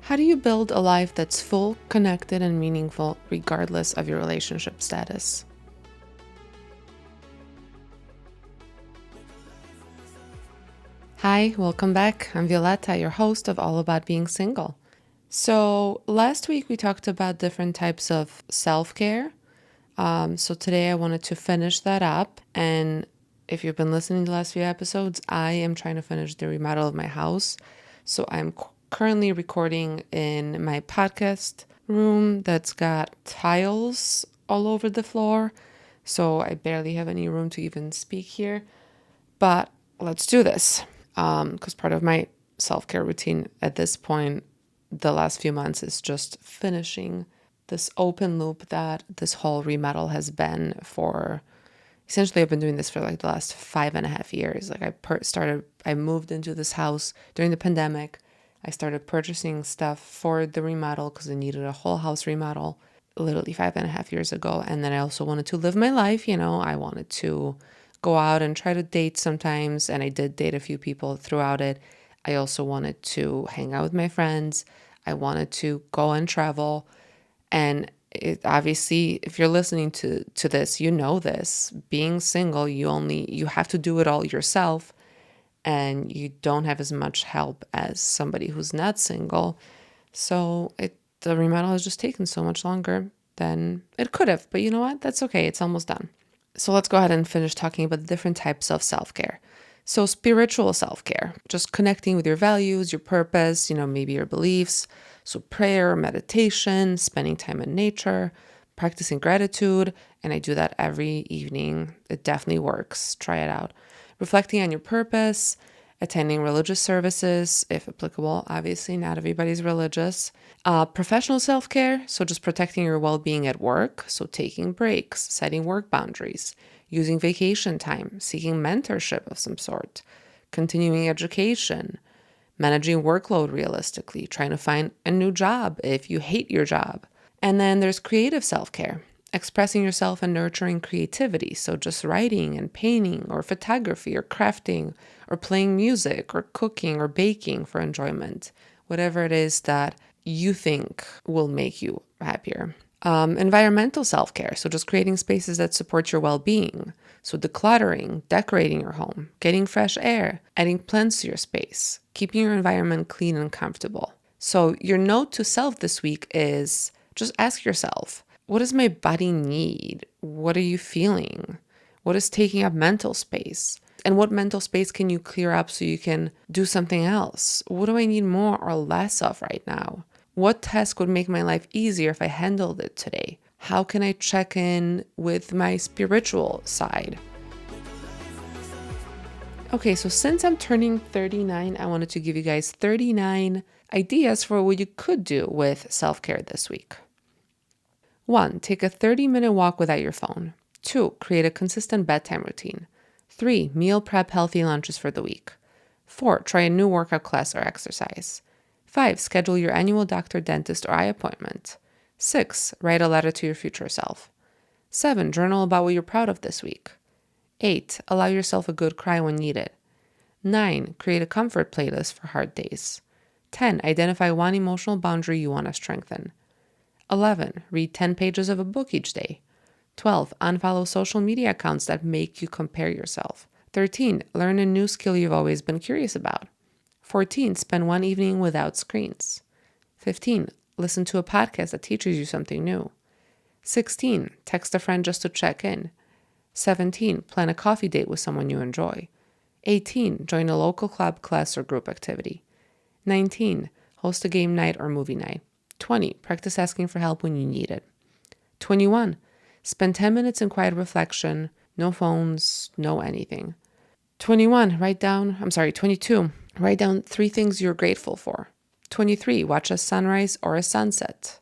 How do you build a life that's full, connected, and meaningful regardless of your relationship status? Hi, welcome back. I'm Violetta, your host of All About Being Single. So, last week we talked about different types of self care. So, today I wanted to finish that up. And if you've been listening to the last few episodes, I am trying to finish the remodel of my house. So, I'm currently recording in my podcast room that's got tiles all over the floor. So, I barely have any room to even speak here. But let's do this. Because part of my self-care routine at this point, the last few months, is just finishing this open loop that this whole remodel has been for. Essentially, I've been doing this for like the last 5.5 years. Like I moved into this house during the pandemic. I started purchasing stuff for the remodel because I needed a whole house remodel literally 5.5 years ago. And then I also wanted to live my life. I wanted to go out and try to date sometimes. And I did date a few people throughout it. I also wanted to hang out with my friends. I wanted to go and travel. And obviously, if you're listening to this, you know this. Being single, you have to do it all yourself. And you don't have as much help as somebody who's not single. So the remodel has just taken so much longer than it could have. But you know what? That's okay. It's almost done. So let's go ahead and finish talking about the different types of self-care. So spiritual self-care, just connecting with your values, your purpose, maybe your beliefs. So prayer, meditation, spending time in nature, practicing gratitude. And I do that every evening. It definitely works. Try it out. Reflecting on your purpose, attending religious services, if applicable. Obviously, not everybody's religious. Professional self-care, so just protecting your well-being at work, so taking breaks, setting work boundaries, using vacation time, seeking mentorship of some sort, continuing education, managing workload realistically, trying to find a new job if you hate your job. And then there's creative self-care, expressing yourself and nurturing creativity. So just writing and painting or photography or crafting or playing music or cooking or baking for enjoyment, whatever it is that you think will make you happier. Environmental self-care, so just creating spaces that support your well-being. So decluttering, decorating your home, getting fresh air, adding plants to your space, keeping your environment clean and comfortable. So your note to self this week is just ask yourself, what does my body need? What are you feeling? What is taking up mental space? And what mental space can you clear up so you can do something else? What do I need more or less of right now? What task would make my life easier if I handled it today? How can I check in with my spiritual side? Okay, so since I'm turning 39, I wanted to give you guys 39 ideas for what you could do with self-care this week. 1. Take a 30-minute walk without your phone. 2. Create a consistent bedtime routine. 3. Meal prep healthy lunches for the week. 4. Try a new workout class or exercise. 5. Schedule your annual doctor, dentist, or eye appointment. 6. Write a letter to your future self. 7. Journal about what you're proud of this week. 8. Allow yourself a good cry when needed. 9. Create a comfort playlist for hard days. 10. Identify one emotional boundary you want to strengthen. 11. Read 10 pages of a book each day. 12. Unfollow social media accounts that make you compare yourself. 13. Learn a new skill you've always been curious about. 14. Spend one evening without screens. 15. Listen to a podcast that teaches you something new. 16. Text a friend just to check in. 17. Plan a coffee date with someone you enjoy. 18. Join a local club, class, or group activity. 19. Host a game night or movie night. 20. Practice asking for help when you need it. 21. Spend 10 minutes in quiet reflection. No phones, no anything. 22. Write down 3 things you're grateful for. 23. Watch a sunrise or a sunset.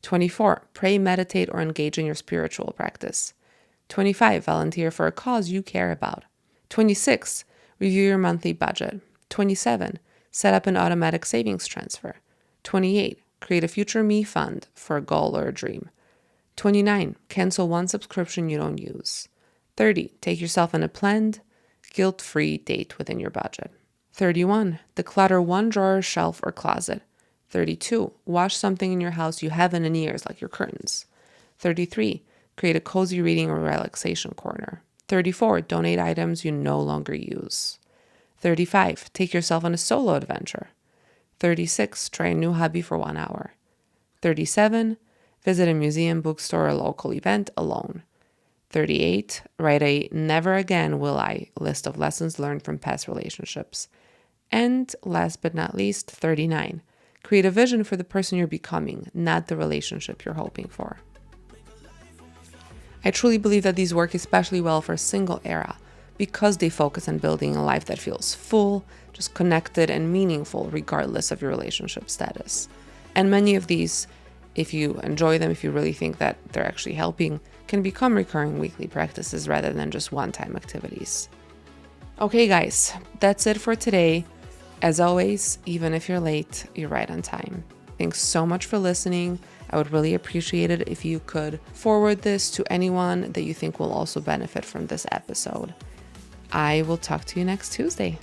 24. Pray, meditate, or engage in your spiritual practice. 25. Volunteer for a cause you care about. 26. Review your monthly budget. 27. Set up an automatic savings transfer. 28. Create a future me fund for a goal or a dream. 29. Cancel one subscription you don't use. 30. Take yourself on a planned, guilt-free date within your budget. 31. Declutter one drawer, shelf, or closet. 32, wash something in your house you haven't in years, like your curtains. 33, create a cozy reading or relaxation corner. 34, donate items you no longer use. 35, take yourself on a solo adventure. 36, try a new hobby for 1 hour. 37, visit a museum, bookstore, or local event alone. 38, write a never again will I list of lessons learned from past relationships. And last but not least, 39, create a vision for the person you're becoming, not the relationship you're hoping for. I truly believe that these work especially well for a single era because they focus on building a life that feels full, just connected and meaningful regardless of your relationship status. And many of these, if you enjoy them, if you really think that they're actually helping, can become recurring weekly practices rather than just one-time activities. Okay, guys, that's it for today. As always, even if you're late, you're right on time. Thanks so much for listening. I would really appreciate it if you could forward this to anyone that you think will also benefit from this episode. I will talk to you next Tuesday.